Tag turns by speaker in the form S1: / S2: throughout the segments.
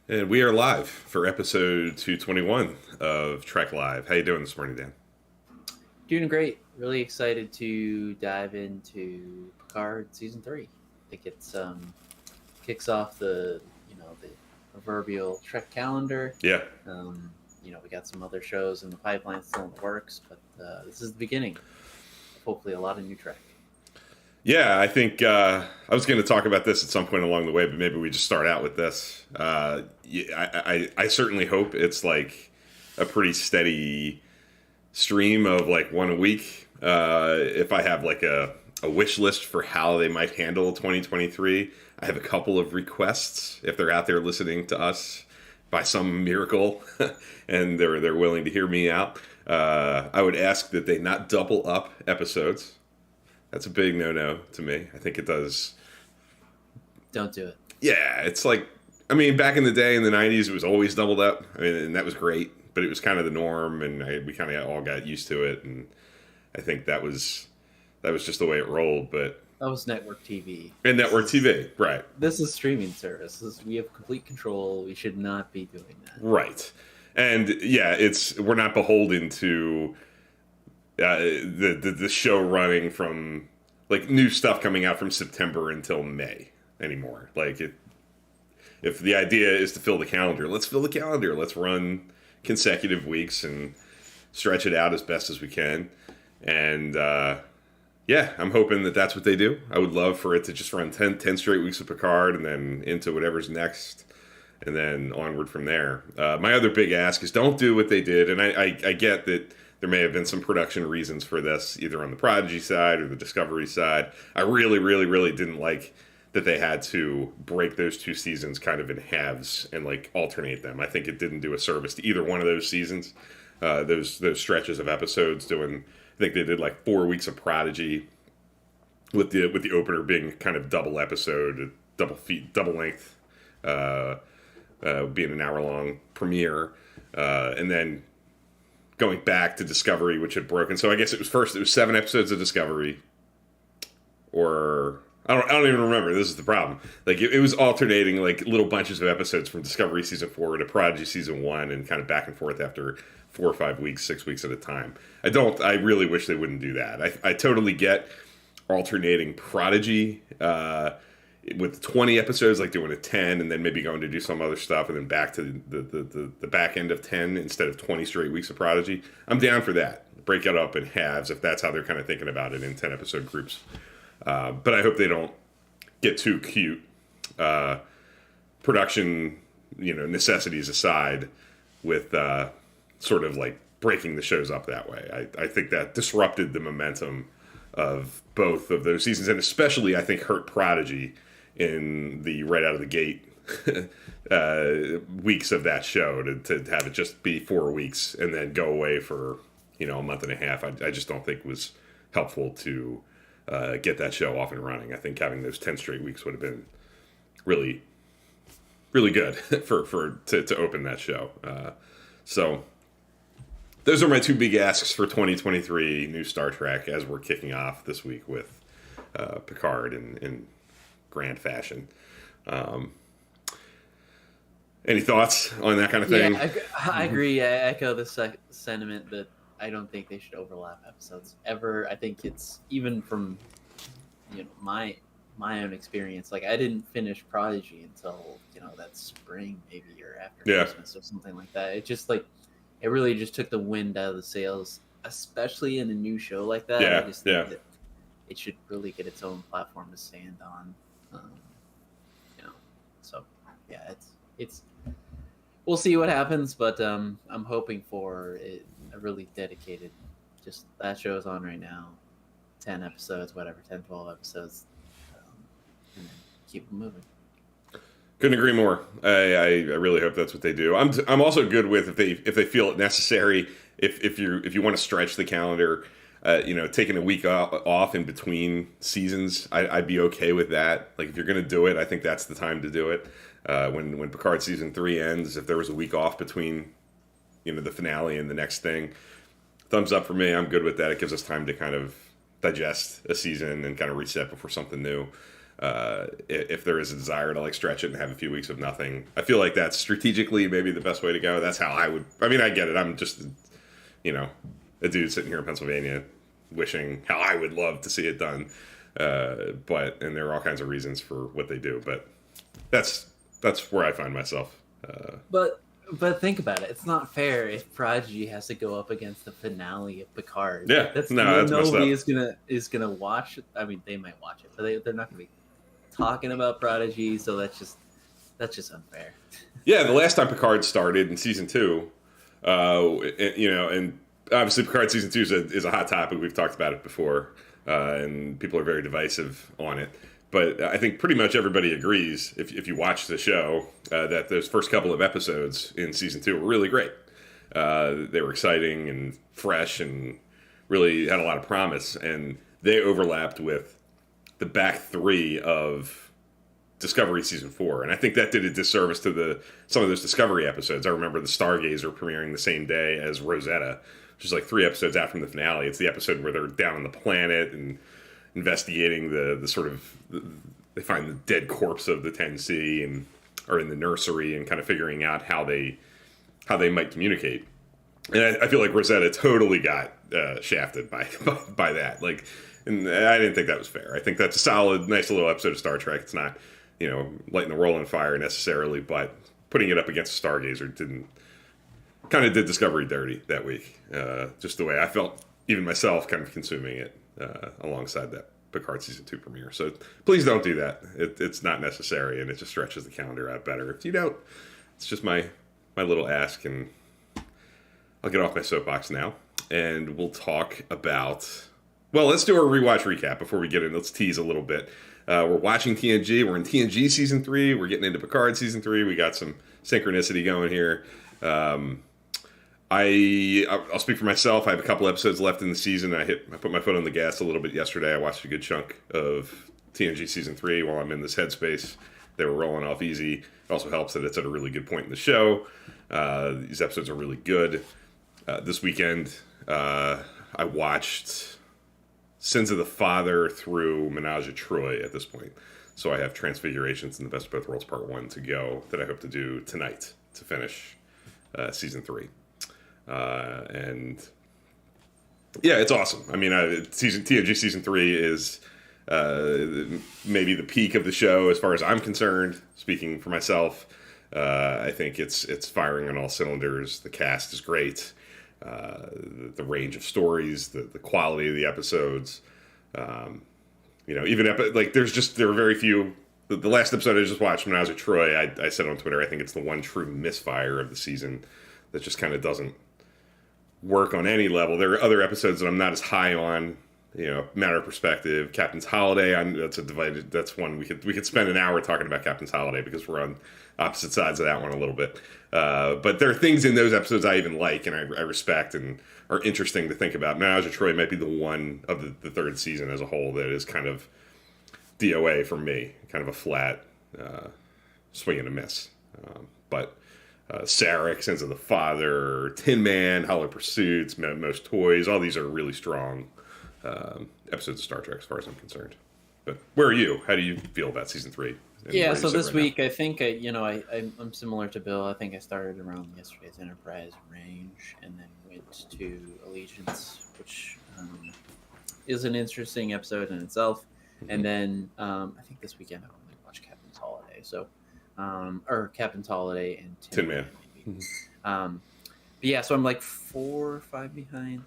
S1: And we are live for episode 221 of Trek Live. How you doing this morning, Dan?
S2: Doing great. Really excited to dive into Picard season 3. I think it's kicks off the proverbial Trek calendar.
S1: Yeah.
S2: We got some other shows in the pipeline still in the works, but this is the beginning of hopefully a lot of new Trek.
S1: Yeah, I think I was going to talk about this at some point along the way, but maybe we just start out with this. I certainly hope it's like a pretty steady stream of like one a week. If I have like a wish list for how they might handle 2023, I have a couple of requests if they're out there listening to us by some miracle and they're willing to hear me out. I would ask that they not double up episodes. That's a big no-no to me. I think it does.
S2: Don't do it.
S1: Yeah, it's like, I mean, back in the day in the 90s, it was always doubled up. I mean, and that was great, but it was kind of the norm, and we kind of all got used to it, and I think that was just the way it rolled. But
S2: that was network TV.
S1: And network TV, right.
S2: This is streaming services. We have complete control. We should not be doing that.
S1: Right. And yeah, we're not beholden to the show running from like new stuff coming out from September until May anymore. Like if the idea is to fill the calendar, let's fill the calendar. Let's run consecutive weeks and stretch it out as best as we can. And yeah, I'm hoping that that's what they do. I would love for it to just run 10 straight weeks of Picard and then into whatever's next and then onward from there. My other big ask is don't do what they did. And I get that there may have been some production reasons for this, either on the Prodigy side or the Discovery side. I really, really, really didn't like that they had to break those two seasons kind of in halves and like alternate them. I think it didn't do a service to either one of those seasons. Those stretches of episodes doing, I think they did like 4 weeks of Prodigy with the opener being kind of double episode, double length, being an hour long premiere, and then going back to Discovery, which had broken. So I guess it was 7 episodes of Discovery, or I don't even remember. This is the problem. Like it was alternating like little bunches of episodes from Discovery season 4 to Prodigy season 1, and kind of back and forth after 4 or 5 weeks, 6 weeks at a time. I really wish they wouldn't do that. I totally get alternating Prodigy with 20 episodes, like doing a 10 and then maybe going to do some other stuff and then back to the back end of 10 instead of 20 straight weeks of Prodigy. I'm down for that. Break it up in halves if that's how they're kind of thinking about it in 10 episode groups. But I hope they don't get too cute. Production, necessities aside, with sort of like breaking the shows up that way. I think that disrupted the momentum of both of those seasons, and especially I think hurt Prodigy in the right out of the gate weeks of that show to have it just be 4 weeks and then go away for a month and a half. I just don't think was helpful to get that show off and running. I think having those 10 straight weeks would have been really, really good to open that show. So those are my two big asks for 2023 new Star Trek as we're kicking off this week with Picard in grand fashion. Any thoughts on that kind of thing?
S2: Yeah, I agree. I echo the sentiment that I don't think they should overlap episodes ever. I think it's even from my own experience. Like I didn't finish Prodigy until that spring, maybe, or after Christmas or something like that. It just like it really just took the wind out of the sails, especially in a new show like that.
S1: Yeah,
S2: I just think that it should really get its own platform to stand on. So yeah, it's we'll see what happens, but I'm hoping for a really dedicated, just that show's on right now, 10 episodes, whatever, 10, 12 episodes, and then keep moving.
S1: Couldn't agree more. I really hope that's what they do. I'm also good with if they feel it necessary. If you want to stretch the calendar, taking a week off in between seasons, I'd be okay with that. Like if you're going to do it, I think that's the time to do it. When Picard season 3 ends, if there was a week off between the finale and the next thing, thumbs up for me. I'm good with that. It gives us time to kind of digest a season and kind of reset before something new. if there is a desire to like stretch it and have a few weeks of nothing. I feel like that's strategically maybe the best way to go. That's how I would. I mean, I get it. I'm just, a dude sitting here in Pennsylvania wishing how I would love to see it done. And there are all kinds of reasons for what they do, but that's where I find myself.
S2: But think about it. It's not fair if Prodigy has to go up against the finale of Picard.
S1: Yeah,
S2: that's
S1: nobody
S2: is gonna watch it. I mean, they might watch it, but they're not gonna be talking about Prodigy. So that's just unfair.
S1: Yeah, the last time Picard started in season 2, and obviously Picard season 2 is a hot topic. We've talked about it before, and people are very divisive on it. But I think pretty much everybody agrees, if you watch the show, that those first couple of episodes in season 2 were really great. They were exciting and fresh and really had a lot of promise. And they overlapped with the back 3 of Discovery season 4. And I think that did a disservice to some of those Discovery episodes. I remember the Stargazer premiering the same day as Rosetta, which is like 3 episodes out from the finale. It's the episode where they're down on the planet and investigating the sort of, they find the dead corpse of the 10C and are in the nursery and kind of figuring out how they might communicate. And I feel like Rosetta totally got shafted by that. Like, and I didn't think that was fair. I think that's a solid, nice little episode of Star Trek. It's not, lighting the world on fire necessarily, but putting it up against a Stargazer did Discovery dirty that week. Just the way I felt, even myself, kind of consuming it. Alongside that Picard season 2 premiere. So please don't do that. It's not necessary, and it just stretches the calendar out better. If you don't, it's just my little ask, and I'll get off my soapbox now, and we'll talk about. Well, let's do our rewatch recap before we get in. Let's tease a little bit. We're watching TNG. We're in TNG season 3. We're getting into Picard season 3. We got some synchronicity going here. I'll speak for myself. I have a couple episodes left in the season. I put my foot on the gas a little bit yesterday. I watched a good chunk of TNG season 3 while I'm in this headspace. They were rolling off easy. It also helps that it's at a really good point in the show. These episodes are really good. This weekend, I watched Sins of the Father through Menage a Troi at this point. So I have Transfigurations and The Best of Both Worlds Part 1 to go that I hope to do tonight to finish season 3. And yeah, it's awesome. I mean, TNG season 3 is maybe the peak of the show as far as I'm concerned. Speaking for myself, I think it's firing on all cylinders. The cast is great. The range of stories, the quality of the episodes. Even there were very few. The last episode I just watched, Menage a Troi, I said on Twitter, I think it's the one true misfire of the season that just kind of doesn't work on any level. There are other episodes that I'm not as high on, matter of perspective. Captain's Holiday, that's one we could spend an hour talking about Captain's Holiday because we're on opposite sides of that one a little bit. But there are things in those episodes I even like and I respect and are interesting to think about. Menage a Troi might be the one of the third season as a whole that is kind of DOA for me, kind of a flat swing and a miss. But Sarek, Sins of the Father, Tin Man, Hollow Pursuits, Most Toys, all these are really strong episodes of Star Trek as far as I'm concerned. But where are you? How do you feel about season 3?
S2: Yeah, so this week I think I'm similar to Bill. I think I started around yesterday's Enterprise range and then went to Allegiance, which is an interesting episode in itself. Mm-hmm. And then I think this weekend I'll only watch Captain's Holiday. So or Captain's Holiday and Tin Man. Maybe. Mm-hmm. But yeah, so I'm like 4 or 5 behind.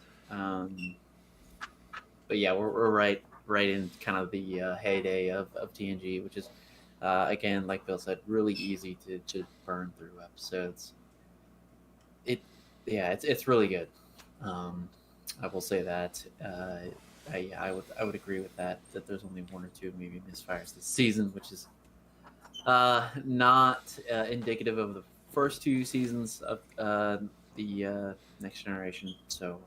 S2: But yeah, we're right in kind of the heyday of TNG, which is again, like Bill said, really easy to burn through episodes. It's really good. I will say that. I would agree with that there's only 1 or 2 maybe misfires this season, which is not indicative of the first 2 seasons of the Next Generation. So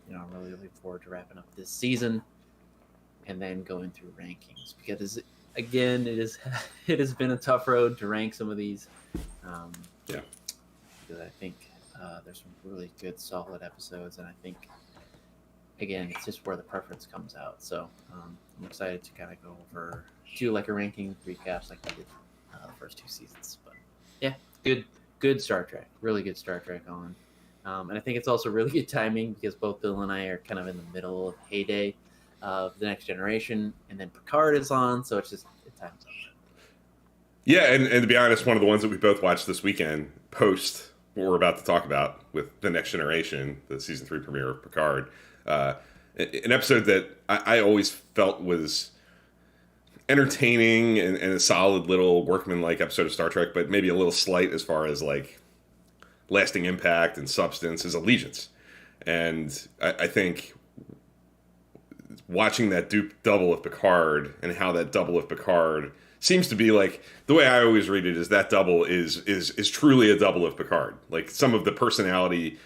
S2: I'm really looking forward to wrapping up this season and then going through rankings, because again, it has been a tough road to rank some of these. Because I think there's some really good, solid episodes, and I think again, it's just where the preference comes out. So I'm excited to kind of go over, do like a ranking recaps like we did the first 2 seasons. But yeah, good Star Trek, really good Star Trek on. And I think it's also really good timing because both Bill and I are kind of in the middle of heyday of the Next Generation, and then Picard is on, so it's just it times up.
S1: Yeah, and to be honest, one of the ones that we both watched this weekend, post what we're about to talk about with the Next Generation, the season 3 premiere of Picard, an episode that I always felt was entertaining and a solid little workman-like episode of Star Trek, but maybe a little slight as far as like lasting impact and substance, is Allegiance. And I think watching that double of Picard and how that double of Picard seems to be like, the way I always read it is that double is truly a double of Picard. Like some of the personality,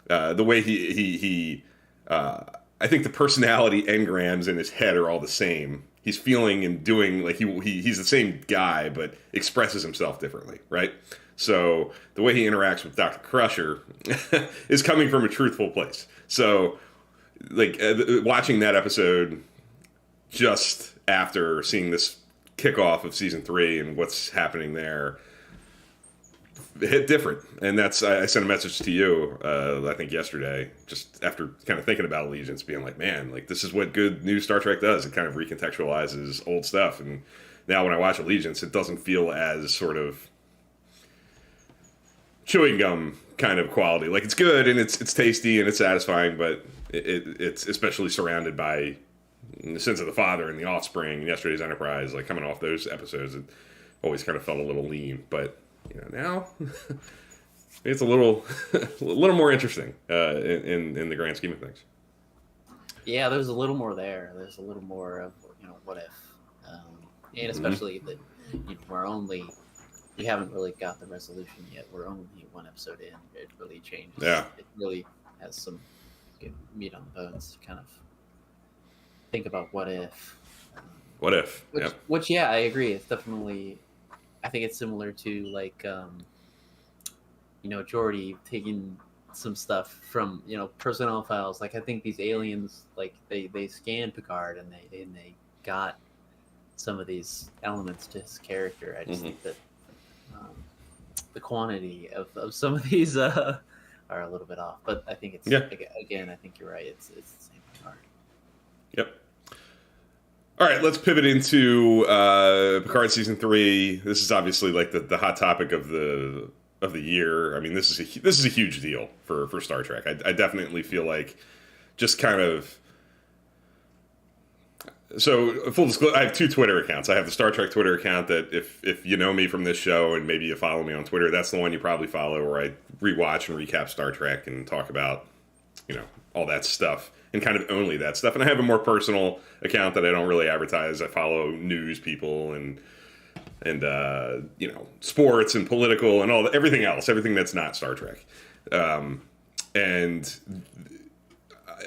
S1: the way he I think the personality engrams in his head are all the same. He's feeling and doing like he's the same guy, but expresses himself differently, right? So the way he interacts with Dr. Crusher is coming from a truthful place. So like watching that episode just after seeing this kickoff of season 3 and what's happening there, it hit different. And that's, I sent a message to you, I think yesterday, just after kind of thinking about Allegiance, being like, man, like this is what good new Star Trek does. It kind of recontextualizes old stuff. And now when I watch Allegiance, it doesn't feel as sort of chewing gum kind of quality. Like it's good and it's tasty and it's satisfying, but it's especially surrounded by the sins of the father and the offspring and yesterday's Enterprise. Like coming off those episodes, it always kind of felt a little lean. But you know, now it's a little more interesting in the grand scheme of things.
S2: Yeah, there's a little more there. There's a little more of what if, and especially that we haven't really got the resolution yet. We're only one episode in. It really changes.
S1: Yeah. It
S2: really has some good meat on the bones to kind of think about what if.
S1: What if?
S2: Which, yeah, I agree. It's definitely, I think it's similar to like, Geordi taking some stuff from, personnel files. Like I think these aliens, like they scanned Picard and they got some of these elements to his character. I just think that the quantity of some of these are a little bit off, but I think it's again. I think you're right. It's the same Picard.
S1: Yep. All right, let's pivot into Picard season 3. This is obviously like the hot topic of the year. I mean, this is a huge deal for Star Trek. I definitely feel like just kind of. So, full disclosure, I have 2 Twitter accounts. I have the Star Trek Twitter account that if you know me from this show and maybe you follow me on Twitter, that's the one you probably follow, where I rewatch and recap Star Trek and talk about, all that stuff and kind of only that stuff. And I have a more personal account that I don't really advertise. I follow news people and sports and political and everything else, everything that's not Star Trek. And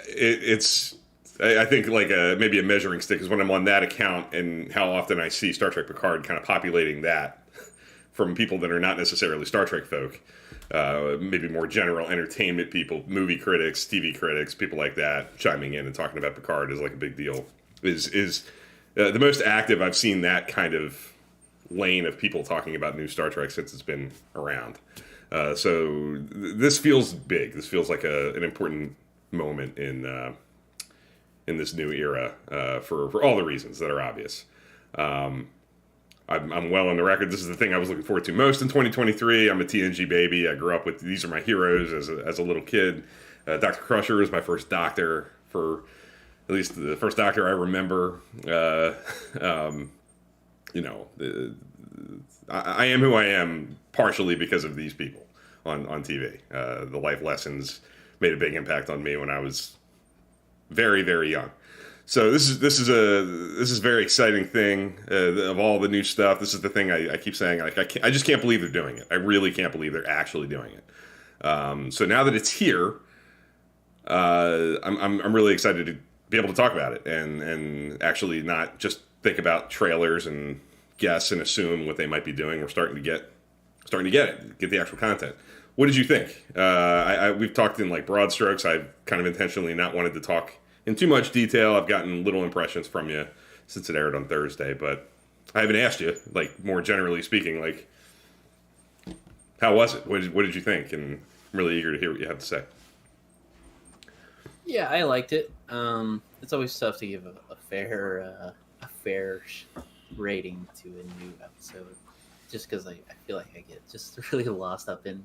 S1: it's... I think like maybe a measuring stick is when I'm on that account and how often I see Star Trek Picard kind of populating that from people that are not necessarily Star Trek folk, maybe more general entertainment people, movie critics, TV critics, people like that chiming in and talking about Picard is like a big deal. Is the most active I've seen that kind of lane of people talking about new Star Trek since it's been around. So this feels big. This feels like an important moment in this new era, for all the reasons that are obvious. I'm well on the record. This is the thing I was looking forward to most in 2023. I'm a TNG baby. I grew up with these are my heroes as a little kid. Dr. Crusher was my first doctor, for at least the first doctor I remember. I am who I am partially because of these people on TV. The life lessons made a big impact on me when I was very, very young. So this is a very exciting thing of all the new stuff. This is the thing I keep saying. Like I just can't believe they're doing it. I really can't believe they're actually doing it. So now that it's here, I'm really excited to be able to talk about it and actually not just think about trailers and guess and assume what they might be doing. We're starting to get it, get the actual content. what did you think? We've talked in like broad strokes. I've kind of intentionally not wanted to talk in too much detail. I've gotten little impressions from you since it aired on Thursday, but I haven't asked you, like, more generally speaking, like, how was it? What did you think? And I'm really eager to hear what you have to say.
S2: Yeah, I liked it. It's always tough to give a fair rating to a new episode, just because I feel like I get just really lost up in,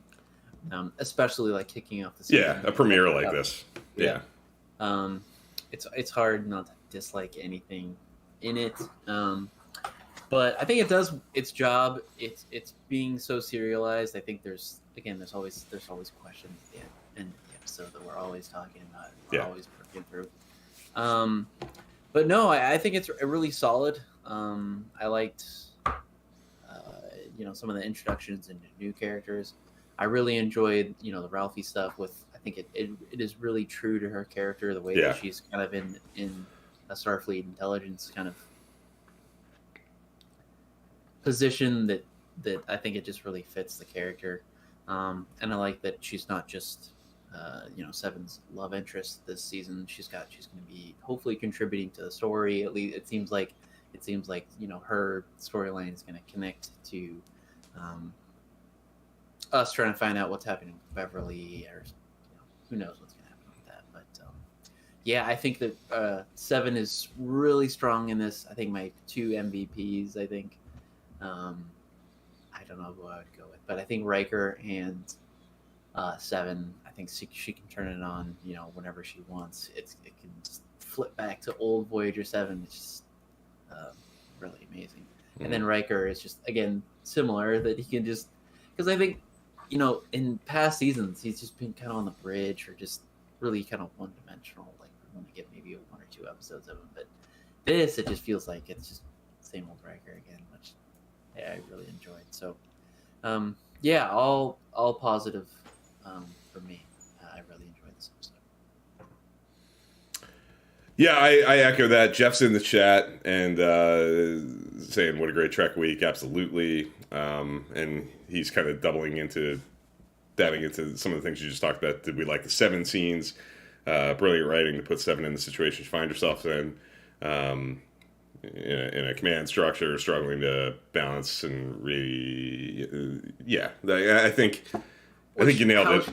S2: especially like kicking off the season.
S1: Yeah, a premiere like this. Yeah.
S2: It's hard not to dislike anything in it. But I think it does its job. It's being so serialized. I think there's always questions at the end of the episode that we're always talking about. We're always working through. But no, I think it's really solid. I liked some of the introductions into new characters. I really enjoyed the Ralphie stuff with. I think it is really true to her character, the way that she's kind of in a Starfleet intelligence kind of position that I think it just really fits the character. And I like that she's not just Seven's love interest this season. She's going to be hopefully contributing to the story. At least it seems like her storyline is going to connect to us trying to find out what's happening with Beverly, or who knows what's going to happen with that. But I think that Seven is really strong in this. I think my two MVPs. I think I don't know who I would go with, but I think Riker and Seven. I think she can turn it on, whenever she wants. It can just flip back to old Voyager 7. It's just really amazing. Mm-hmm. And then Riker is just, again, similar, that he can just, because I think, in past seasons, he's just been kind of on the bridge, or just really kind of one-dimensional. Like, we're going to get maybe 1 or 2 episodes of him, but this, it just feels like it's just same old Riker again, which I really enjoyed. So, all positive for me. I really enjoyed this episode.
S1: Yeah, I echo that. Jeff's in the chat and saying what a great Trek week. Absolutely. And he's kind of diving into some of the things you just talked about. Did we like the Seven scenes? Brilliant writing to put Seven in the situation she finds herself in. In a command structure, struggling to balance and I think you nailed it.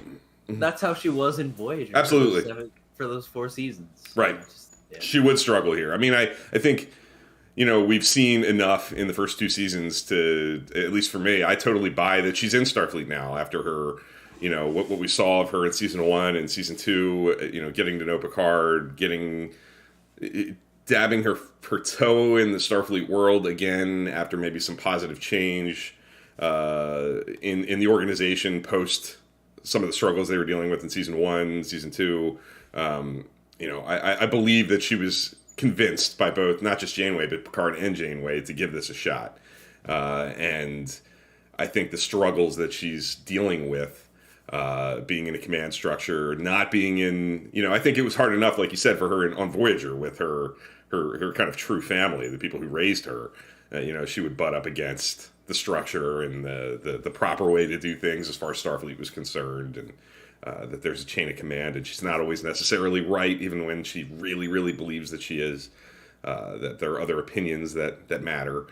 S2: That's how she was in Voyager.
S1: Absolutely.
S2: For those 4 seasons.
S1: Right. She would struggle here. I mean, I think, we've seen enough in the first 2 seasons to, at least for me, I totally buy that she's in Starfleet now after her, what we saw of her in season 1 and season 2, getting to know Picard, dabbing her toe in the Starfleet world again after maybe some positive change in the organization post some of the struggles they were dealing with in season 1, season 2. I believe that she was convinced by both, not just Janeway, but Picard and Janeway, to give this a shot. And I think the struggles that she's dealing with, being in a command structure, not being in, I think it was hard enough, like you said, for her on Voyager with her kind of true family, the people who raised her. She would butt up against the structure and the proper way to do things as far as Starfleet was concerned, and that there's a chain of command, and she's not always necessarily right, even when she really, really believes that she is. That there are other opinions that matter.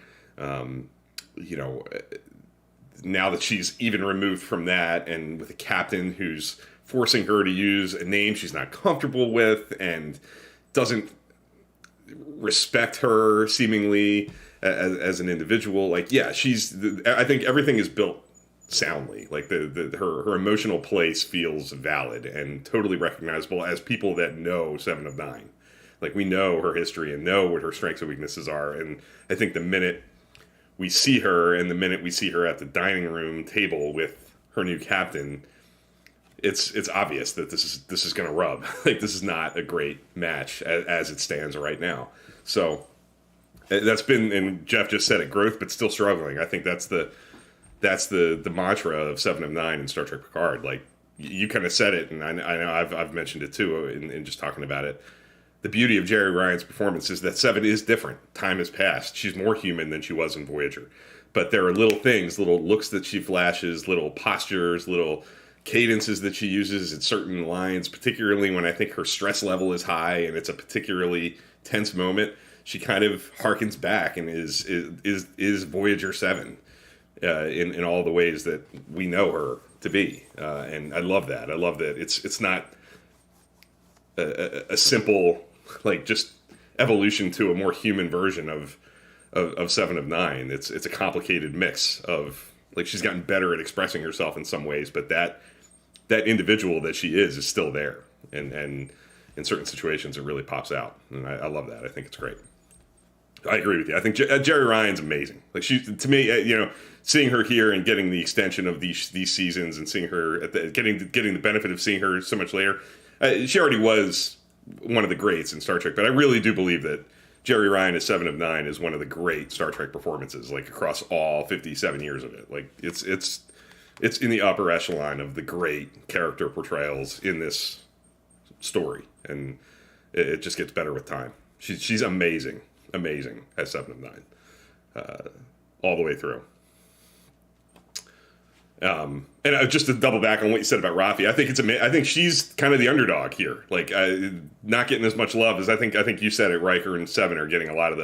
S1: Now that she's even removed from that, and with a captain who's forcing her to use a name she's not comfortable with and doesn't respect her seemingly as an individual, I think everything is built soundly. Like her emotional place feels valid and totally recognizable as people that know Seven of Nine. Like, we know her history and know what her strengths and weaknesses are. And I think the minute we see her and the minute we see her at the dining room table with her new captain, it's obvious that this is going to rub. Like, this is not a great match as it stands right now. So that's been, and Jeff just said it, growth but still struggling. I think that's the mantra of Seven of Nine in Star Trek Picard. Like, you kind of said it, and I know I've mentioned it too in just talking about it. The beauty of Jerry Ryan's performance is that Seven is different. Time has passed. She's more human than she was in Voyager. But there are little things, little looks that she flashes, little postures, little cadences that she uses in certain lines, particularly when I think her stress level is high and it's a particularly tense moment. She kind of harkens back and is Voyager 7 in all the ways that we know her to be, and I love that. I love that it's not a simple like just evolution to a more human version of 7 of 9. It's a complicated mix of like she's gotten better at expressing herself in some ways, but that individual that she is still there, and in certain situations it really pops out, and I love that. I think it's great. I agree with you. I think Jerry Ryan's amazing. Like she, to me, seeing her here and getting the extension of these seasons and seeing her getting the benefit of seeing her so much later. She already was one of the greats in Star Trek, but I really do believe that Jerry Ryan as 7 of 9 is one of the great Star Trek performances, like across all 57 years of it. Like it's in the upper echelon of the great character portrayals in this story, and it just gets better with time. She's amazing as 7 of 9, all the way through. And just to double back on what you said about Rafi, I think it's I think she's kind of the underdog here, like not getting as much love as I think you said it. Riker and 7 are getting a lot of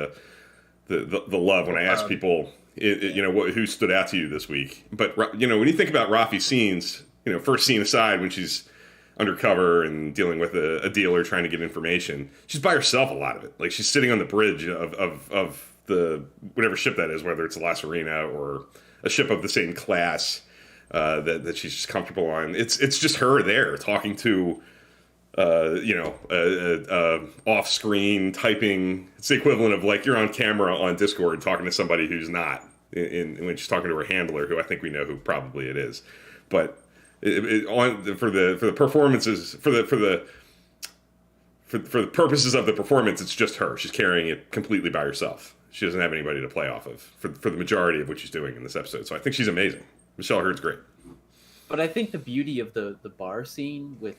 S1: the love. When I ask people, who stood out to you this week, but when you think about Rafi's scenes, first scene aside, when she's undercover and dealing with a dealer trying to get information, she's by herself a lot of it. Like she's sitting on the bridge of the whatever ship that is, whether it's La Serena or a ship of the same class that she's just comfortable on. It's just her there talking to off screen typing. It's the equivalent of like you're on camera on Discord talking to somebody who's not when she's talking to her handler, who I think we know who probably it is, but. For the performances for the purposes of the performance, it's just her. She's carrying it completely by herself. She doesn't have anybody to play off of for the majority of what she's doing in this episode. So I think she's amazing. Michelle Hurd's great.
S2: But I think the beauty of the bar scene with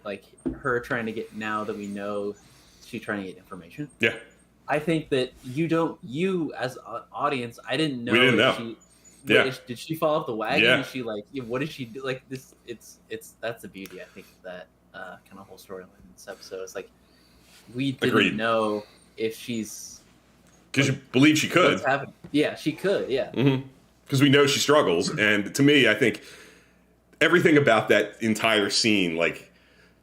S2: like her trying to get, now that we know she's trying to get information.
S1: Yeah.
S2: I think that you as an audience, I didn't know.
S1: We didn't know.
S2: Did she fall off the wagon?
S1: Yeah.
S2: Is she like, what did she do? Like this, that's the beauty, I think, of that kind of whole storyline in this episode. It's like we didn't know if she's
S1: because you believe she could.
S2: Yeah, she could. Yeah.
S1: Because we know she struggles, and to me, I think everything about that entire scene like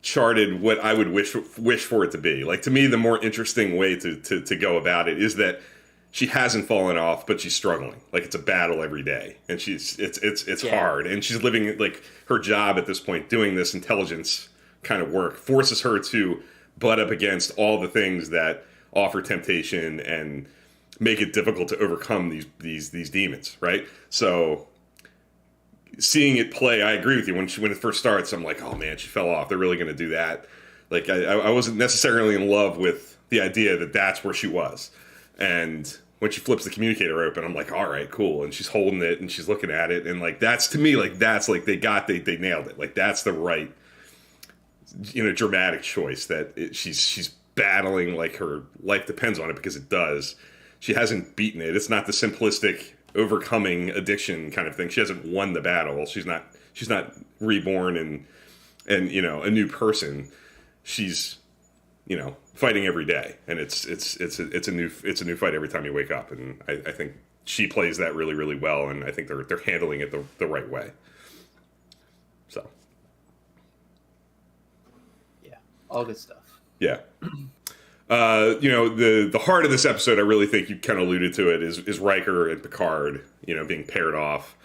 S1: charted what I would wish for it to be. Like to me, the more interesting way to go about it is that. She hasn't fallen off, but she's struggling. Like it's a battle every day, and it's hard. And she's living like her job at this point, doing this intelligence kind of work, forces her to butt up against all the things that offer temptation and make it difficult to overcome these demons, right? So seeing it play, I agree with you. When it first starts, I'm like, oh man, she fell off. They're really going to do that. Like I wasn't necessarily in love with the idea that that's where she was. And when she flips the communicator open, I'm like, all right, cool. And she's holding it and she's looking at it. And like, that's to me, like, that's like they nailed it. Like, that's the right, dramatic choice that she's battling like her life depends on it, because it does. She hasn't beaten it. It's not the simplistic overcoming addiction kind of thing. She hasn't won the battle. She's not reborn and a new person. She's, fighting every day, and it's a new fight every time you wake up, and I think she plays that really, really well, and I think they're handling it the right way. So,
S2: yeah, all good stuff.
S1: Yeah, the heart of this episode, I really think you kind of alluded to it, is Riker and Picard, being paired off.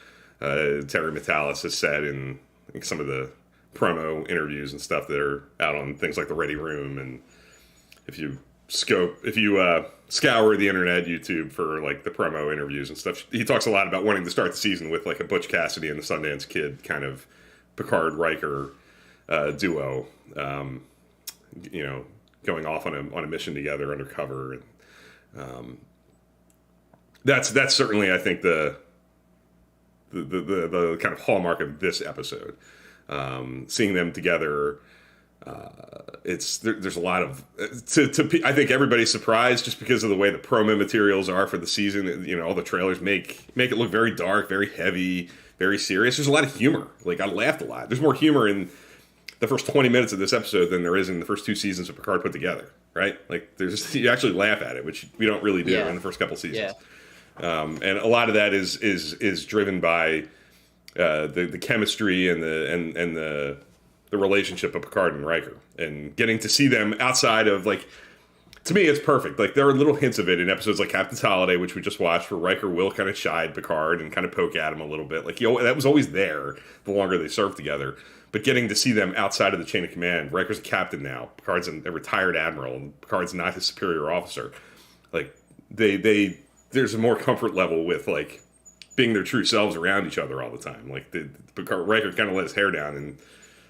S1: Terry Metalis has said in some of the promo interviews and stuff that are out on things like the Ready Room, and if you scour the internet, YouTube, for like the promo interviews and stuff, he talks a lot about wanting to start the season with like a Butch Cassidy and the Sundance Kid kind of Picard Riker duo, going off on a mission together undercover, and that's certainly, I think, the kind of hallmark of this episode. Seeing them together. There's a lot of I think everybody's surprised just because of the way the promo materials are for the season. All the trailers make it look very dark, very heavy, very serious. There's a lot of humor. Like, I laughed a lot. There's more humor in the first 20 minutes of this episode than there is in the first 2 seasons of Picard put together, right? Like, there's you actually laugh at it, which we don't really do in the first couple seasons. And a lot of that is driven by the chemistry and the relationship of Picard and Riker, and getting to see them outside of, like, to me, it's perfect. Like, there are little hints of it in episodes like Captain's Holiday, which we just watched, where Riker will kind of chide Picard and kind of poke at him a little bit. Like, that was always there the longer they served together. But getting to see them outside of the chain of command, Riker's a captain now. Picard's a retired admiral, and Picard's not his superior officer. Like, there's a more comfort level with, like, being their true selves around each other all the time. Like, Riker kind of let his hair down and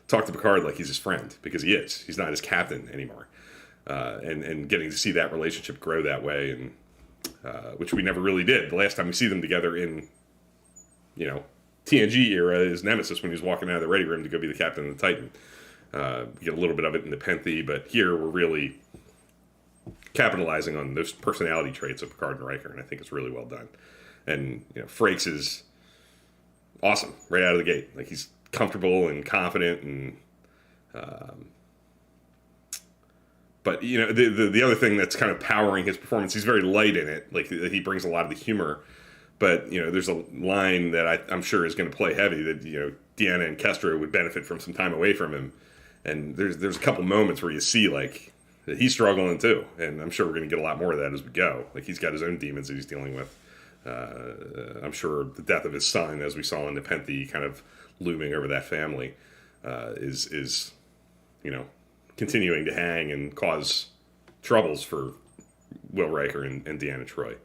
S1: talk to Picard like he's his friend, because he is. He's not his captain anymore. And getting to see that relationship grow that way, and which we never really did. The last time we see them together in, TNG era is Nemesis, when he was walking out of the ready room to go be the captain of the Titan. You get a little bit of it in the Nepenthe, but here we're really capitalizing on those personality traits of Picard and Riker, and I think it's really well done. And Frakes is awesome right out of the gate. Like, he's comfortable and confident, and but the other thing that's kind of powering his performance, he's very light in it. Like, he brings a lot of the humor, but there's a line that I'm sure is going to play heavy, that Deanna and Kestra would benefit from some time away from him. And there's a couple moments where you see, like, that he's struggling too, and I'm sure we're going to get a lot more of that as we go. Like, he's got his own demons that he's dealing with. I'm sure the death of his son, as we saw in Nepenthe, kind of looming over that family, is continuing to hang and cause troubles for Will Riker and Deanna Troi.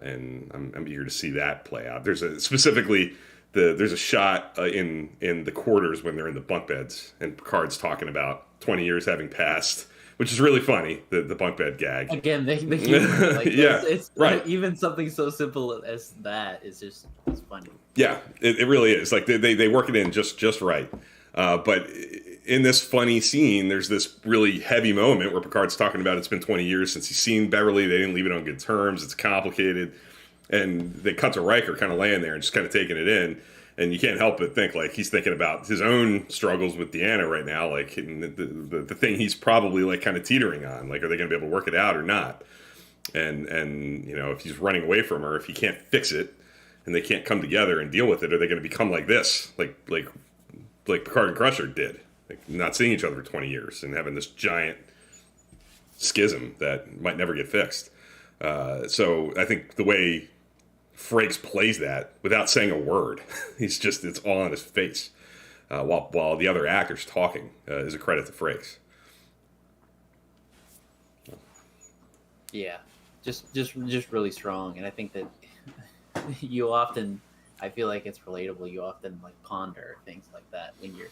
S1: And I'm eager to see that play out. There's a shot in the quarters when they're in the bunk beds, and Picard's talking about 20 years having passed, which is really funny, the bunk bed gag.
S2: Again, the humor. Like,
S1: yeah,
S2: it's
S1: right.
S2: Even something so simple as that is just funny.
S1: Yeah, it really is. Like, they work it in just right. But in this funny scene, there's this really heavy moment where Picard's talking about it's been 20 years since he's seen Beverly. They didn't leave it on good terms. It's complicated. And they cut to Riker kind of laying there and just kind of taking it in. And you can't help but think, like, he's thinking about his own struggles with Deanna right now, like, the thing he's probably, like, kind of teetering on. Like, are they going to be able to work it out or not? And if he's running away from her, if he can't fix it and they can't come together and deal with it, are they going to become like this? Like Picard and Crusher did. Like, not seeing each other for 20 years and having this giant schism that might never get fixed. So I think the way Frakes plays that without saying a word, it's all on his face, while the other actor's talking, is a credit to Frakes.
S2: Yeah, just really strong, and I think that you often, I feel like it's relatable. You often, like, ponder things like that when you're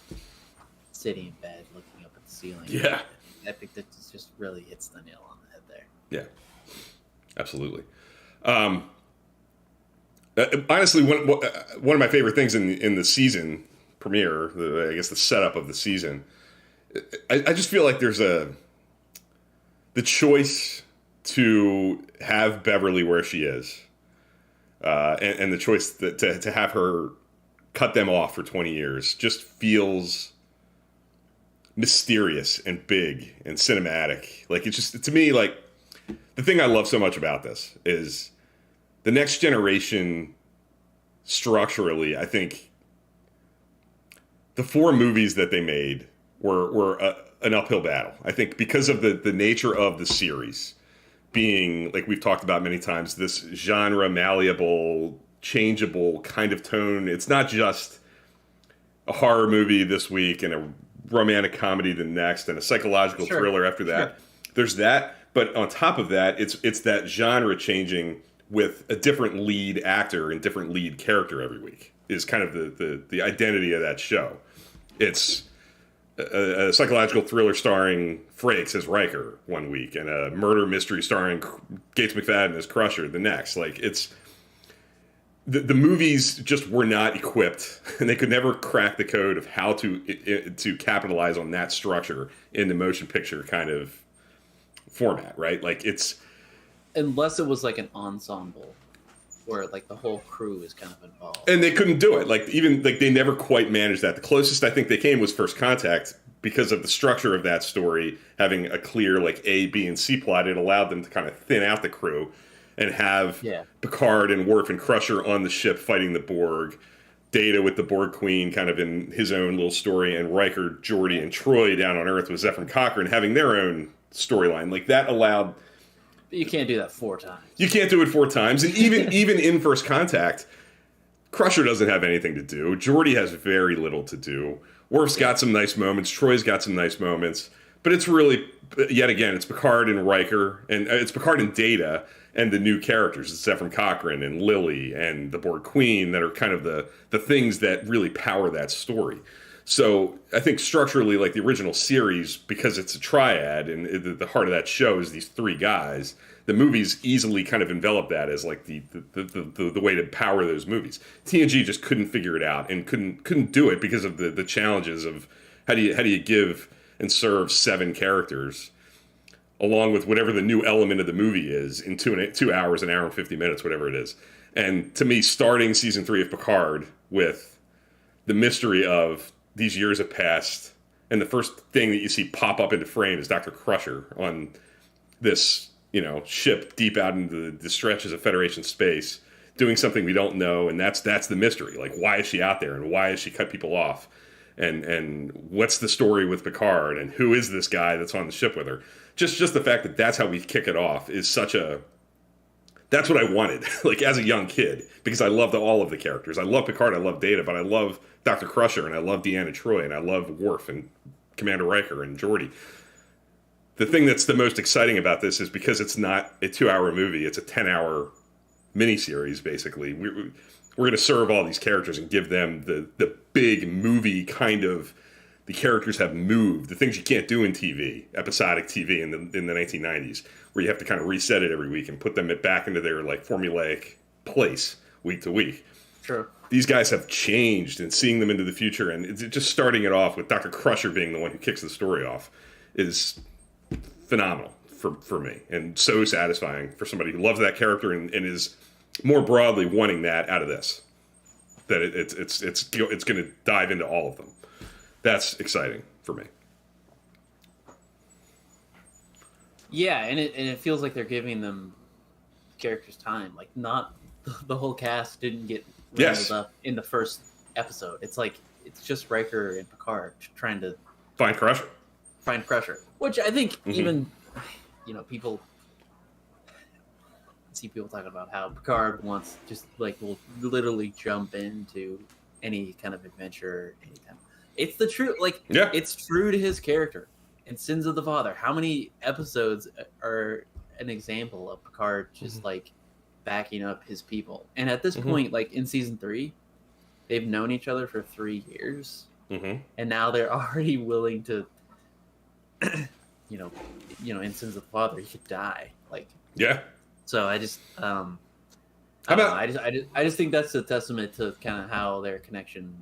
S2: sitting in bed looking up at the ceiling.
S1: Yeah,
S2: I think that just really hits the nail on the head there.
S1: Yeah, absolutely. Honestly, one of my favorite things in the season premiere, I guess the setup of the season, I just feel like there's the choice to have Beverly where she is, and the choice to have her cut them off for 20 years just feels mysterious and big and cinematic. Like, it's just, to me, like, the thing I love so much about this is the Next Generation, structurally, I think the 4 movies that they made were an uphill battle. I think because of the nature of the series being, like we've talked about many times, this genre malleable, changeable kind of tone. It's not just a horror movie this week and a romantic comedy the next and a psychological thriller after that. Sure. There's that, but on top of that, it's that genre changing with a different lead actor and different lead character every week is kind of the identity of that show. It's a psychological thriller starring Frakes as Riker one week and a murder mystery starring Gates McFadden as Crusher the next. Like, it's the movies just were not equipped, and they could never crack the code of how to capitalize on that structure in the motion picture kind of format, right? Like, it's,
S2: unless it was like an ensemble where like the whole crew is kind of involved.
S1: And they couldn't do it. Like even like they never quite managed that. The closest I think they came was First Contact because of the structure of that story, having a clear like A, B, and C plot. It allowed them to kind of thin out the crew and have Picard and Worf and Crusher on the ship fighting the Borg, Data with the Borg Queen kind of in his own little story, and Riker, Geordi, and Troy down on Earth with Zephyr and Cochrane having their own storyline. Like that allowed.
S2: But you can't do that 4 times.
S1: You can't do it 4 times, and even in First Contact, Crusher doesn't have anything to do. Geordi has very little to do. Worf's got some nice moments. Troy's got some nice moments, but it's really yet again it's Picard and Riker, and it's Picard and Data. And the new characters, it's Zephyr Cochrane and Lily and the Borg Queen that are kind of the things that really power that story. So I think structurally, like the original series, because it's a triad and the heart of that show is these 3 guys, the movies easily kind of envelop that as like the way to power those movies. TNG just couldn't figure it out and couldn't do it because of the challenges of how do you give and serve 7 characters along with whatever the new element of the movie is in 2 hours, an hour and 50 minutes, whatever it is. And to me, starting season 3 of Picard with the mystery of these years have passed, and the first thing that you see pop up into frame is Dr. Crusher on this, ship deep out into the stretches of Federation space, doing something we don't know, and that's the mystery. Like, why is she out there, and why has she cut people off? And what's the story with Picard, and who is this guy that's on the ship with her? Just the fact that that's how we kick it off is that's what I wanted, like as a young kid, because I loved all of the characters. I love Picard, I love Data, but I love Dr. Crusher, and I love Deanna Troi, and I love Worf and Commander Riker and Geordi. The thing that's the most exciting about this is because it's not a 2-hour movie, it's a 10-hour miniseries, basically. We're going to serve all these characters and give them the big movie kind of. The characters have moved, the things you can't do in TV, episodic TV in the 1990s, where you have to kind of reset it every week and put them back into their like formulaic place week to week.
S2: Sure.
S1: These guys have changed, and seeing them into the future, and it's just starting it off with Dr. Crusher being the one who kicks the story off is phenomenal for me, and so satisfying for somebody who loves that character and is more broadly wanting that out of this. That it's going to dive into all of them. That's exciting for me.
S2: Yeah, and it feels like they're giving them characters time. Like, not the whole cast didn't get rounded up in the first episode. It's like it's just Riker and Picard trying to
S1: find Crusher,
S2: which I think even people see people talking about how Picard wants just like will literally jump into any kind of adventure anytime. It's the truth. Like, it's true to his character. In Sins of the Father, how many episodes are an example of Picard just like backing up his people? And at this point, like in season 3, they've known each other for 3 years, and now they're already willing to, in Sins of the Father, he could die. Like, So I just, I just think that's a testament to kind of how their connection.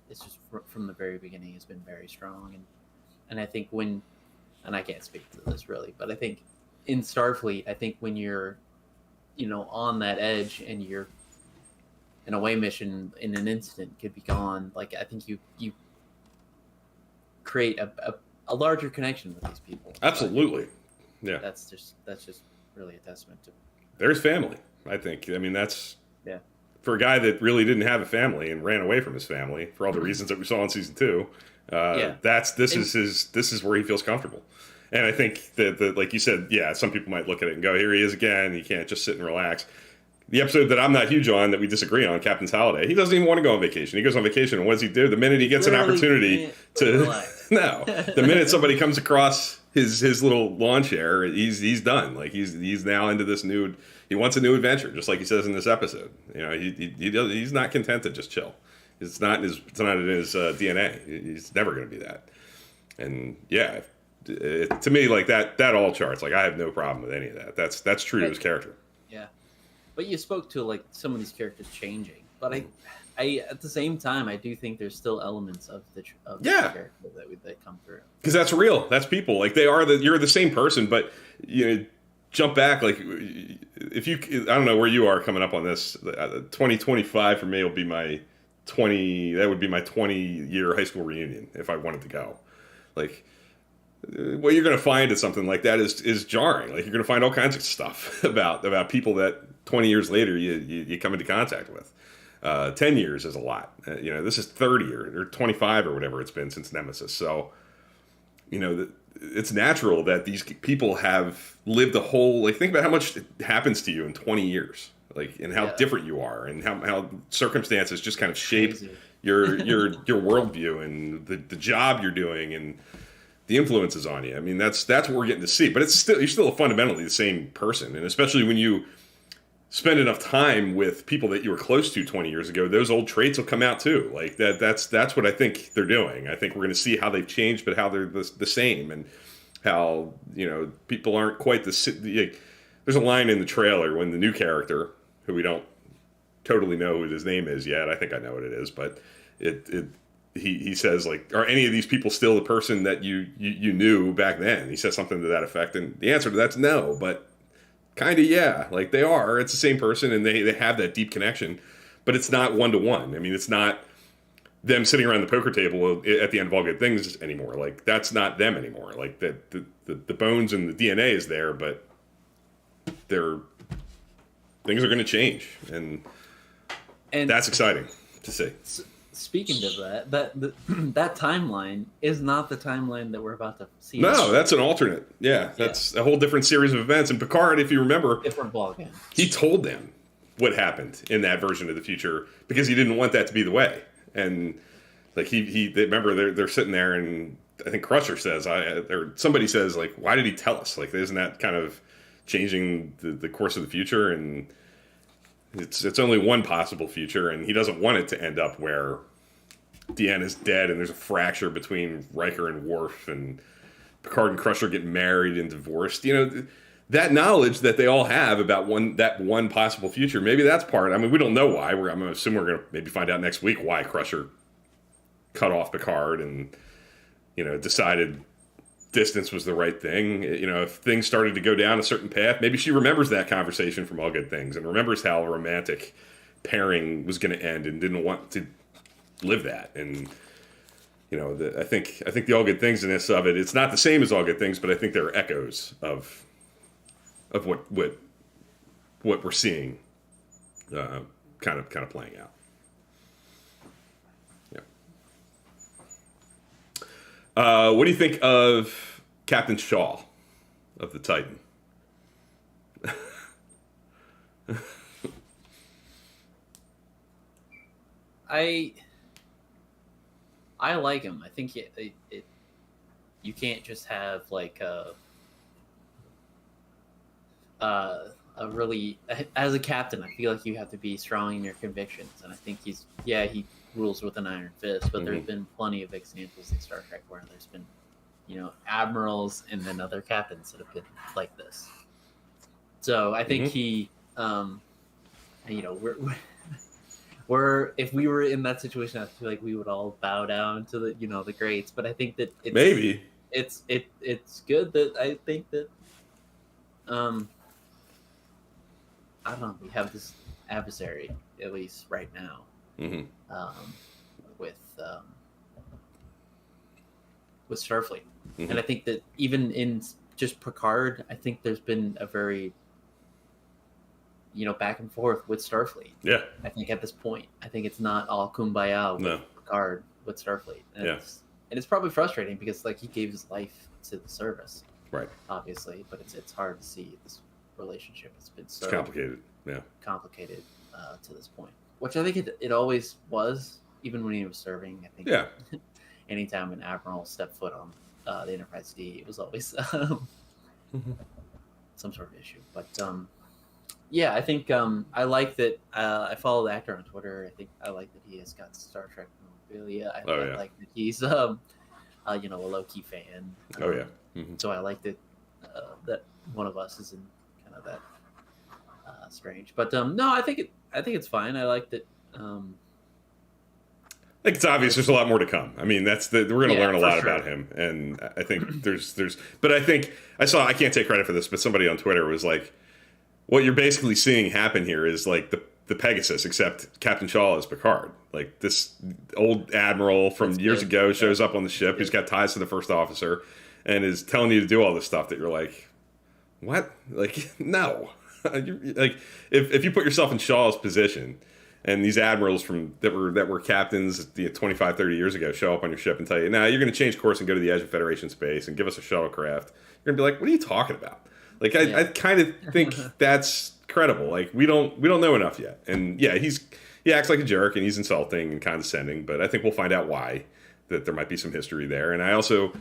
S2: It's just from the very beginning has been very strong, and I think and I can't speak to this really, but I think in Starfleet, I think when you're, on that edge and you're an away mission in an instant could be gone. Like, I think you create a larger connection with these people.
S1: Absolutely, yeah.
S2: That's just really a testament to.
S1: There's family. I think. I mean, that's for a guy that really didn't have a family and ran away from his family for all the reasons that we saw in season 2. This is where he feels comfortable. And I think that like you said, some people might look at it and go, here he is again. You can't just sit and relax. The episode that I'm not huge on, that we disagree on, Captain's Holiday, he doesn't even want to go on vacation. He goes on vacation, and what does he do? The minute he gets an opportunity the minute somebody comes across his little lawn chair, he's done. Like he's now into this new. He wants a new adventure, just like he says in this episode. He's not content to just chill. It's not in his DNA. He's never going to be that. And to me, like that all charts. Like, I have no problem with any of that. That's true to his character.
S2: Yeah, but you spoke to like some of these characters changing, but I at the same time I do think there's still elements of the character that come through,
S1: because that's real. That's people. Like, you're the same person, but jump back, like if you, I don't know where you are coming up on this. 2025 for me will be my 20. That would be my 20-year high school reunion if I wanted to go. Like what you're going to find at something like that is jarring. Like you're going to find all kinds of stuff about people that 20 years later you come into contact with. 10 years is a lot. This is 30 or 25 or whatever it's been since Nemesis. So, it's natural that these people have lived a whole, like, think about how much happens to you in 20 years, like, and how different you are and how circumstances just kind of shape your worldview and the job you're doing and the influences on you. I mean, that's what we're getting to see, but you're still fundamentally the same person. And especially when you spend enough time with people that you were close to 20 years ago, those old traits will come out too. Like that's what I think they're doing. I think we're going to see how they've changed, but how they're the same, and how, people aren't quite there's a line in the trailer when the new character, who we don't totally know what his name is yet. I think I know what it is, but he says, like, are any of these people still the person that you knew back then? He says something to that effect. And the answer to that's no, but kind of, yeah, like they are. It's the same person, and they have that deep connection, but it's not one-to-one. I mean, it's not them sitting around the poker table at the end of All Good Things anymore. Like, that's not them anymore. Like, the bones and the DNA is there, but things are going to change, and that's exciting to see.
S2: Speaking of that timeline is not the timeline that we're about to see.
S1: No, that's an alternate. Yeah, that's a whole different series of events. And Picard, if you remember,
S2: different ballgame.
S1: He told them what happened in that version of the future because he didn't want that to be the way. And like they remember they're sitting there, and I think Crusher says, or somebody says, like, why did he tell us? Like, isn't that kind of changing the course of the future? And it's only one possible future, and he doesn't want it to end up where Deanna is dead and there's a fracture between Riker and Worf, and Picard and Crusher get married and divorced. That knowledge that they all have about that one possible future, maybe that's part. I mean, we don't know why. I'm going to assume we're going to maybe find out next week why Crusher cut off Picard and, decided distance was the right thing. If things started to go down a certain path, maybe she remembers that conversation from All Good Things and remembers how a romantic pairing was going to end and didn't want to live that. And I think the All Good Things-ness of it, it's not the same as All Good Things, but I think there are echoes of what we're seeing kind of playing out. What do you think of Captain Shaw of the Titan?
S2: I like him. I think you can't just have like a really, as a captain, I feel like you have to be strong in your convictions, and I think he rules with an iron fist, but there's been plenty of examples in Star Trek where there's been, admirals and then other captains that have been like this. So I think we're if we were in that situation, I feel like we would all bow down to the greats. But I think that it's good that I think that I don't know, we have this adversary, at least right now, with Starfleet. And I think that even in just Picard, I think there's been a very back and forth with Starfleet.
S1: Yeah.
S2: I think at this point, I think it's not all kumbaya with Picard with Starfleet. And it's probably frustrating because he gave his life to the service.
S1: Right.
S2: Obviously, but it's hard to see this relationship. It's been so
S1: complicated. Yeah.
S2: Complicated to this point, which I think it always was, even when he was serving. I think anytime an admiral stepped foot on the Enterprise D, it was always some sort of issue. But I think I like that. I follow the actor on Twitter. I like that he has got Star Trek memorabilia. I like that he's a low-key fan. So I like that that one of us is in kind of that strange. But no, I think it's fine. I like that.
S1: Like it's obvious there's a lot more to come. I mean, we're going to learn a lot about him, and I think but I think I can't take credit for this, but somebody on Twitter was like, what you're basically seeing happen here is like the Pegasus, except Captain Shaw is Picard. Like this old admiral from years ago shows up on the ship, who's got ties to the first officer, and is telling you to do all this stuff that you're like, what? Like, no. Like if you put yourself in Shaw's position, and these admirals that were captains 25, 30 years ago show up on your ship and tell you, now you're going to change course and go to the edge of Federation space and give us a shuttlecraft. You're going to be like, what are you talking about? Like, I kind of think that's credible. Like, we don't know enough yet. And yeah, he acts like a jerk and he's insulting and condescending, but I think we'll find out why, that there might be some history there. And I also,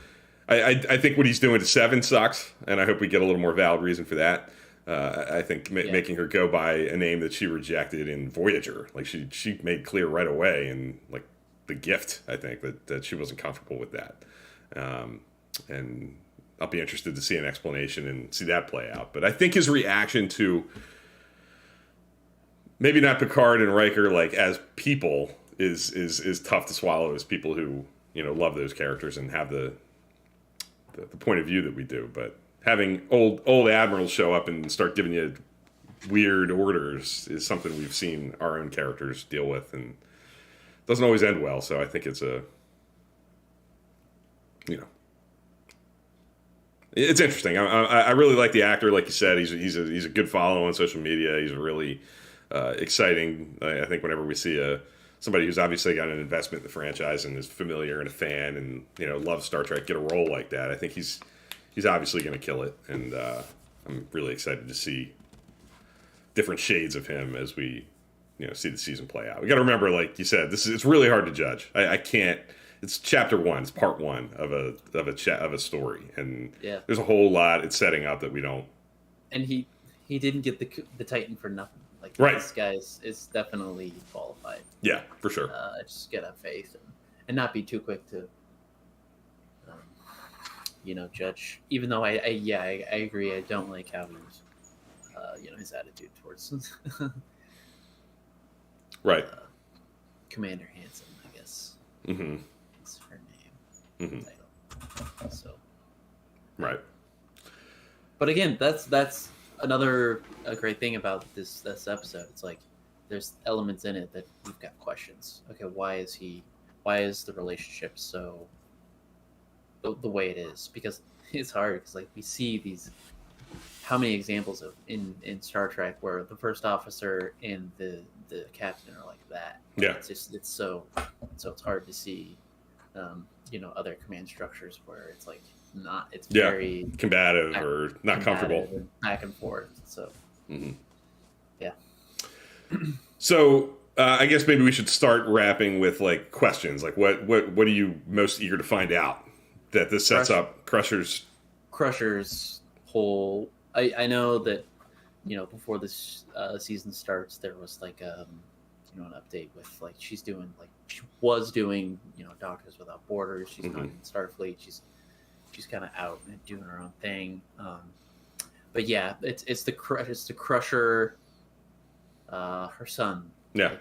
S1: I think what he's doing to Seven sucks, and I hope we get a little more valid reason for that. I think making her go by a name that she rejected in Voyager, like she made clear right away, and like the Gift, I think that she wasn't comfortable with that, and I'll be interested to see an explanation and see that play out. But I think his reaction to maybe not Picard and Riker like as people is tough to swallow as people who love those characters and have the point of view that we do, but. Having old admirals show up and start giving you weird orders is something we've seen our own characters deal with, and it doesn't always end well. So I think it's it's interesting. I really like the actor, like you said. He's a good follow on social media. He's a really exciting. I think whenever we see somebody who's obviously got an investment in the franchise and is familiar and a fan and loves Star Trek get a role like that, I think he's obviously going to kill it, and I'm really excited to see different shades of him as we, see the season play out. We got to remember, like you said, it's really hard to judge. I can't. It's chapter 1. It's part 1 of a story, and there's a whole lot it's setting up that we don't.
S2: And he didn't get the Titan for nothing. Like this guy is definitely qualified.
S1: Yeah, for sure.
S2: Just gotta have faith and not be too quick to. Judge. Even though I agree. I don't like how he's, his attitude towards
S1: right.
S2: Commander Hansen, I guess.
S1: Mm-hmm.
S2: That's her name. Title. So.
S1: Right.
S2: But again, that's another great thing about this episode. It's like there's elements in it that we've got questions. Okay, why is the relationship so the way it is? Because it's hard, because like we see how many examples of in Star Trek where the first officer and the captain are like that.
S1: Yeah,
S2: it's hard to see other command structures where it's like not, it's very
S1: combative or not comfortable,
S2: back and forth. So
S1: so I guess maybe we should start wrapping with like questions, like what are you most eager to find out that this sets up Crusher's whole.
S2: I know that before this season starts, there was like an update with like she was doing Doctors Without Borders. She's not in Starfleet. She's kind of out and doing her own thing. But yeah, it's the Crusher, her son.
S1: Yeah.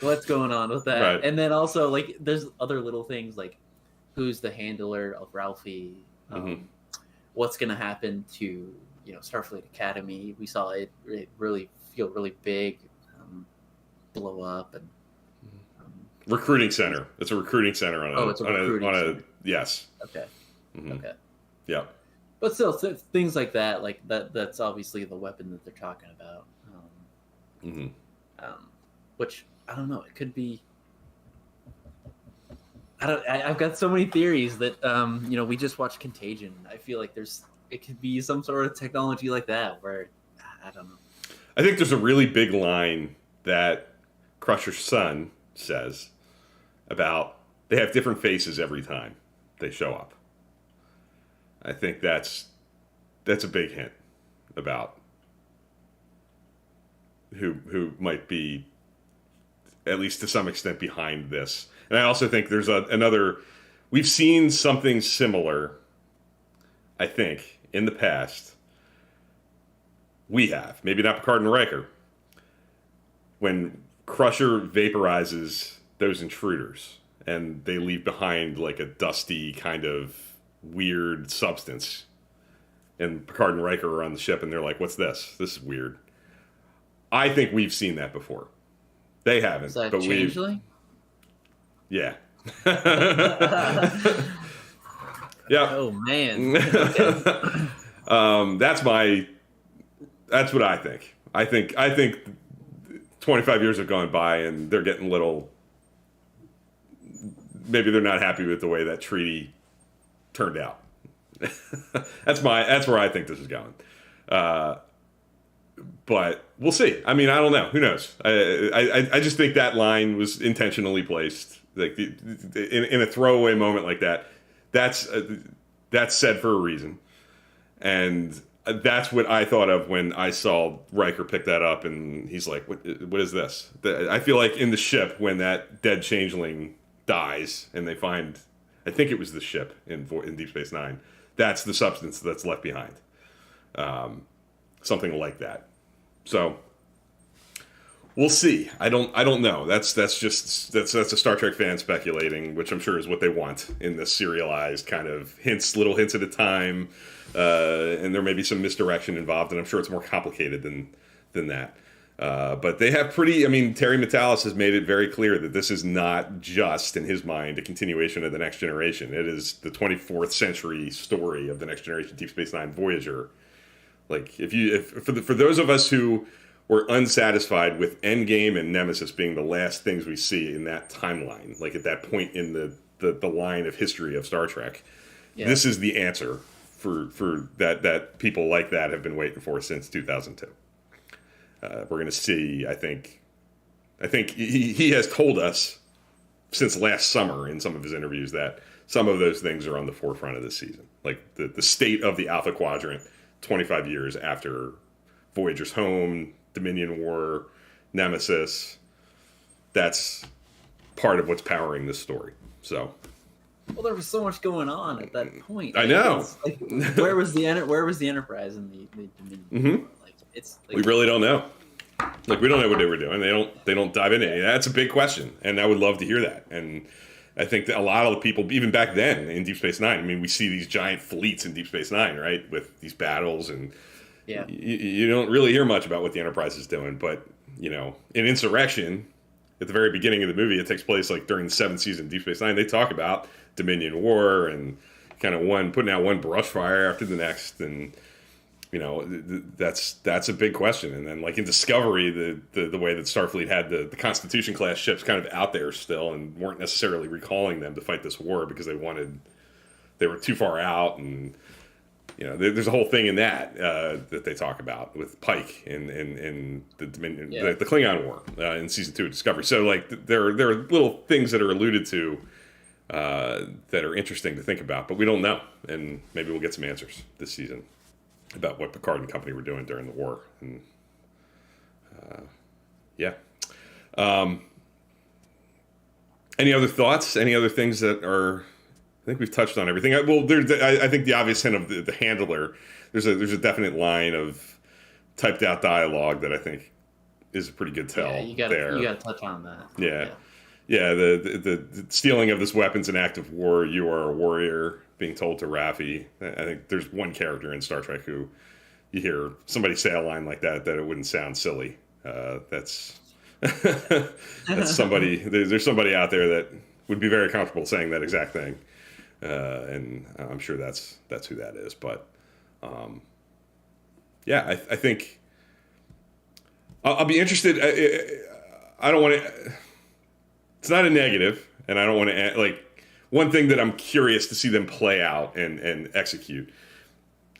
S2: What's going on with that?
S1: Right.
S2: And then also like there's other little things like who's the handler of Ralphie? What's going to happen to Starfleet Academy? We saw it really feel really big, blow up, and
S1: recruiting center. It's a recruiting center
S2: it's a recruiting center.
S1: Yes.
S2: Okay. Okay.
S1: Yeah.
S2: But still, things like that, that's obviously the weapon that they're talking about. Which I don't know. It could be. I've got so many theories that we just watched Contagion. I feel like it could be some sort of technology like that where I don't know.
S1: I think there's a really big line that Crusher's son says about they have different faces every time they show up. I think that's a big hint about who might be, at least to some extent, behind this. And I also think there's another. We've seen something similar, I think, in the past. We have. Maybe not Picard and Riker. When Crusher vaporizes those intruders, and they leave behind like a dusty kind of weird substance. And Picard and Riker are on the ship, and they're like, "What's this? This is weird." I think we've seen that before. They haven't,
S2: Is that
S1: but
S2: changeling?
S1: Yeah. Yeah.
S2: Oh man. Okay.
S1: That's what I think. I think 25 years have gone by and they're getting little. Maybe they're not happy with the way that treaty turned out. That's where I think this is going. But we'll see. I mean, I don't know. Who knows? I just think that line was intentionally placed, like in a throwaway moment like that. That's said for a reason, and that's what I thought of when I saw Riker pick that up, and he's like, "What is this?" I feel like in the ship when that dead changeling dies, and they find, I think it was the ship in Deep Space Nine. That's the substance that's left behind. Something like that. So we'll see. I don't know. That's a Star Trek fan speculating, which I'm sure is what they want in this serialized kind of little hints at a time. And there may be some misdirection involved, and I'm sure it's more complicated than that. But they have Terry Matalas has made it very clear that this is not just, in his mind, a continuation of The Next Generation. It is the 24th century story of The Next Generation, Deep Space Nine, Voyager. Like, for those of us who were unsatisfied with Endgame and Nemesis being the last things we see in that timeline, like at that point in the line of history of Star Trek, This is the answer for that people like that have been waiting for since 2002. We're going to see, I think he has told us since last summer in some of his interviews that some of those things are on the forefront of this season. Like the state of the Alpha Quadrant 25 years after Voyager's home, Dominion War, Nemesis. That's part of what's powering this story. So,
S2: well, there was so much going on at that point.
S1: I know.
S2: Like, where was the Enterprise in the Dominion War?
S1: Mm-hmm. We really don't know. Like, we don't know what they were doing. They don't dive into any of that. That's a big question, and I would love to hear that. And I think that a lot of the people, even back then in Deep Space Nine, we see these giant fleets in Deep Space Nine, right, with these battles, and you don't really hear much about what the Enterprise is doing. But in Insurrection, at the very beginning of the movie, it takes place like during the 7th season of Deep Space Nine. They talk about Dominion War and kind of putting out one brush fire after the next, and that's a big question. And then, like in Discovery, the way that Starfleet had the Constitution class ships kind of out there still, and weren't necessarily recalling them to fight this war because they were too far out, and there's a whole thing in that that they talk about with Pike in the Dominion, the Klingon War in season 2 of Discovery. So like there are little things that are alluded to that are interesting to think about, but we don't know, and maybe we'll get some answers this season about what Picard and company were doing during the war. And any other thoughts? Any other things that are? I think we've touched on everything. Well, I think the obvious hint of the handler. There's a definite line of typed out dialogue that I think is a pretty good tell.
S2: Yeah, you gotta touch on that.
S1: Yeah. The stealing of this weapon's an act of war. You are a warrior. Being told to Raffi. I think there's one character in Star Trek who you hear somebody say a line like that it wouldn't sound silly. That's somebody. There's somebody out there that would be very comfortable saying that exact thing, and I'm sure that's who that is. But I think I'll be interested. I don't want to. It's not a negative, and I don't want to like. One thing that I'm curious to see them play out and execute,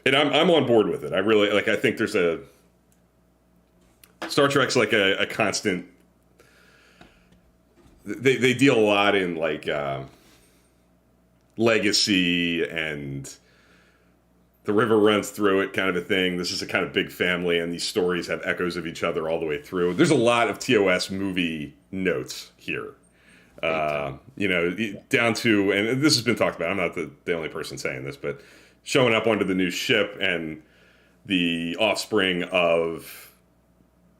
S1: and I'm on board with it. I really like. I think there's Star Trek's like a constant. They deal a lot in like legacy and the river runs through it kind of a thing. This is a kind of big family, and these stories have echoes of each other all the way through. There's a lot of TOS movie notes here. Down to, and this has been talked about, I'm not the only person saying this, but showing up onto the new ship and the offspring of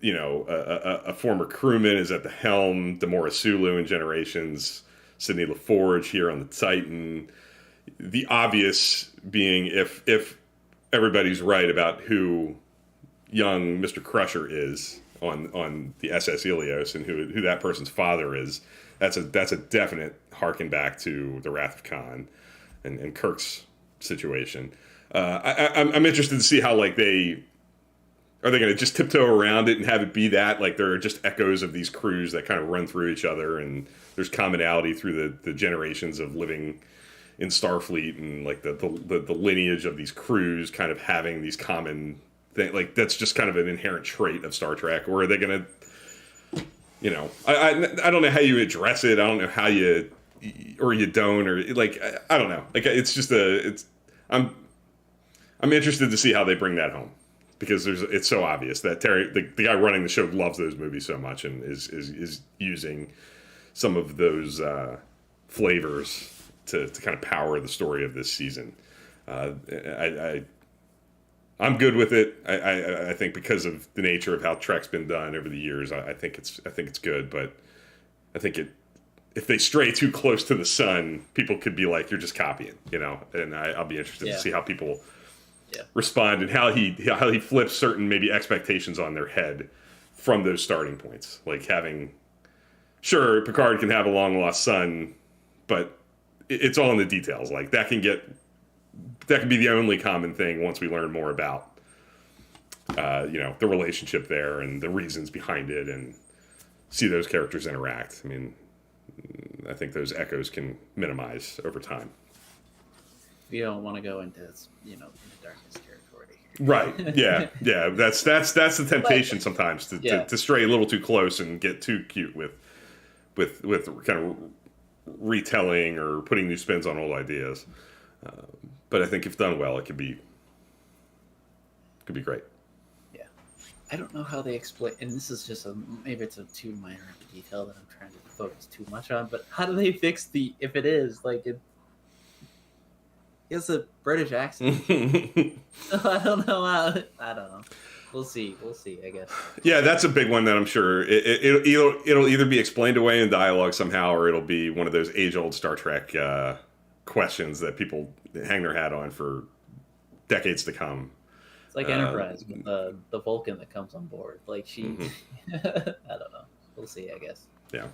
S1: a former crewman is at the helm, Demora Sulu in Generations, Sidney LaForge here on the Titan. The obvious being if everybody's right about who young Mr. Crusher is on the SS Ilios and who that person's father is, that's a definite harken back to the Wrath of Khan and Kirk's situation. I'm interested to see how are they going to just tiptoe around it and have it be that there are just echoes of these crews that kind of run through each other, and there's commonality through the generations of living in Starfleet, and the lineage of these crews kind of having these common things. That's just kind of an inherent trait of Star Trek. Or are they going to, I don't know how you address it. I don't know how you don't, or I don't know. It's just I'm interested to see how they bring that home, because it's so obvious that Terry, the guy running the show, loves those movies so much and is using some of those flavors to kind of power the story of this season. I'm good with it. I think because of the nature of how Trek's been done over the years, I think it's good. But I think if they stray too close to the sun, people could be like, you're just copying, And I'll be interested to see how people respond and how he flips certain maybe expectations on their head from those starting points. Sure, Picard can have a long lost son, but it's all in the details. That can be the only common thing once we learn more about the relationship there and the reasons behind it, and see those characters interact. I mean, I think those echoes can minimize over time.
S2: We don't want to go into into darkness territory.
S1: Right. Yeah. Yeah. That's the temptation sometimes to stray a little too close and get too cute with kind of retelling or putting new spins on old ideas. But I think if done well, it could be great.
S2: Yeah. I don't know how they explain, and this is just maybe it's a too minor of a detail that I'm trying to focus too much on, but how do they fix if it is he has a British accent. I don't know how. I don't know. We'll see, I guess.
S1: Yeah, that's a big one that I'm sure it'll either be explained away in dialogue somehow, or it'll be one of those age-old Star Trek questions that people hang their hat on for decades to come.
S2: It's like Enterprise with the Vulcan that comes on board. She, I don't know. We'll see, I guess.
S1: Yeah.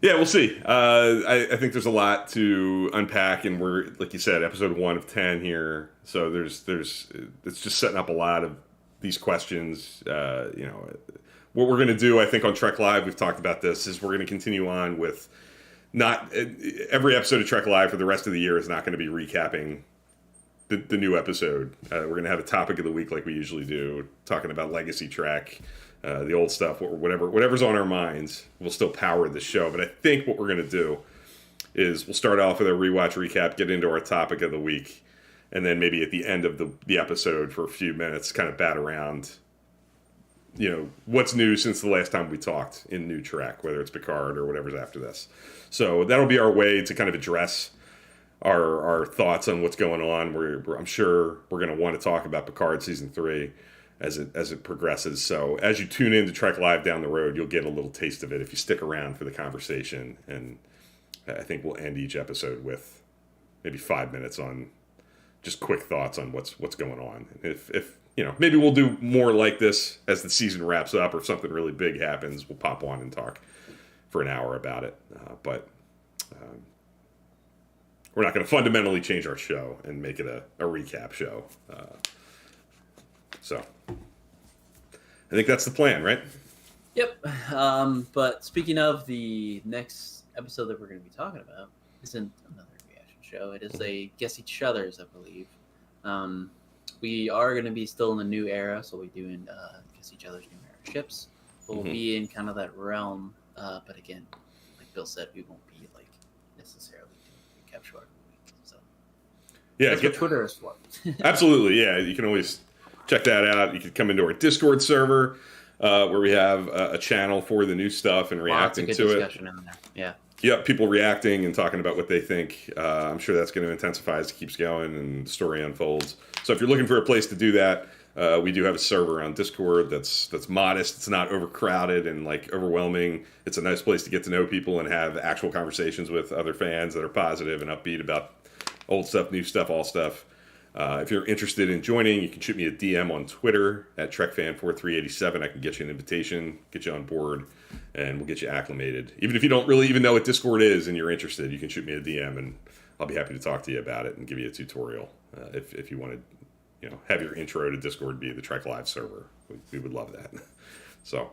S1: Yeah, we'll see. I think there's a lot to unpack, and we're, like you said, episode 1 of 10 here. So there's it's just setting up a lot of these questions. What we're going to do, I think, on Trek Live, we've talked about this, is we're going to continue on with not every episode of Trek Live for the rest of the year is not going to be recapping the new episode. We're going to have a topic of the week like we usually do, talking about Legacy Trek. The old stuff, whatever's on our minds, will still power the show. But I think what we're going to do is we'll start off with a rewatch recap, get into our topic of the week, and then maybe at the end of the episode for a few minutes, kind of bat around, what's new since the last time we talked in New Trek, whether it's Picard or whatever's after this. So that'll be our way to kind of address our thoughts on what's going on. I'm sure we're going to want to talk about Picard Season 3. As it progresses. So as you tune in to Trek Live down the road, you'll get a little taste of it if you stick around for the conversation. And I think we'll end each episode with maybe 5 minutes on just quick thoughts on what's going on. If maybe we'll do more like this as the season wraps up, or if something really big happens, we'll pop on and talk for an hour about it. But we're not going to fundamentally change our show and make it a recap show. So I think that's the plan, right?
S2: Yep. But speaking of, the next episode that we're going to be talking about isn't another reaction show. It is a Guess Each Other's, I believe. We are going to be still in the new era, so we're doing Guess Each Other's new era ships. But we'll be in kind of that realm. But again, like Bill said, we won't be necessarily doing a recap show every week. So
S1: yeah,
S2: that's what Twitter is for.
S1: Absolutely, yeah. You can always check that out. You can come into our Discord server where we have a channel for the new stuff and reacting to it.
S2: Discussion in there. Yeah.
S1: Yeah, people reacting and talking about what they think. I'm sure that's going to intensify as it keeps going and the story unfolds. So if you're looking for a place to do that, We do have a server on Discord that's modest. It's not overcrowded and like overwhelming. It's a nice place to get to know people and have actual conversations with other fans that are positive and upbeat about old stuff, new stuff, all stuff. If you're interested in joining, you can shoot me a DM on Twitter at TrekFan4387. I can get you an invitation, get you on board, and we'll get you acclimated. Even if you don't really even know what Discord is and you're interested, you can shoot me a DM and I'll be happy to talk to you about it and give you a tutorial if you want to, have your intro to Discord be the Trek Live server. We would love that. So,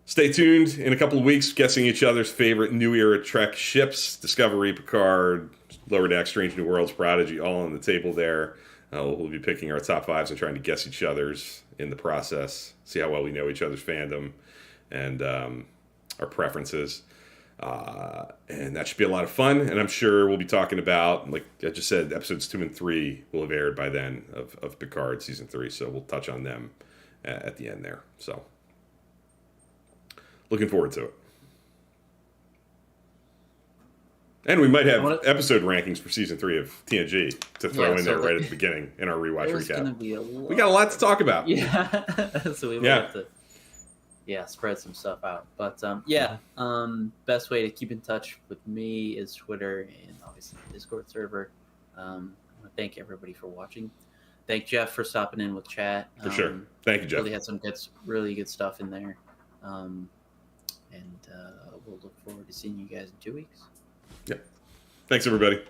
S1: stay tuned. In a couple of weeks, guessing each other's favorite New Era Trek ships: Discovery, Picard, Lower Deck, Strange New Worlds, Prodigy, all on the table there. We'll be picking our top fives and trying to guess each other's in the process, see how well we know each other's fandom and our preferences. And that should be a lot of fun. And I'm sure we'll be talking about, like I just said, episodes 2 and 3 will have aired by then of Picard season 3. So we'll touch on them at the end there. So looking forward to it. And we might have episode rankings for season 3 of TNG to throw in there right at the beginning in our rewatch recap. We got a lot to talk about.
S2: Yeah. So we might have to spread some stuff out. But best way to keep in touch with me is Twitter and obviously the Discord server. I want to thank everybody for watching. Thank Jeff for stopping in with chat.
S1: For sure. Thank you, Jeff.
S2: Really had some really good stuff in there. We'll look forward to seeing you guys in 2 weeks.
S1: Yep. Thanks, everybody.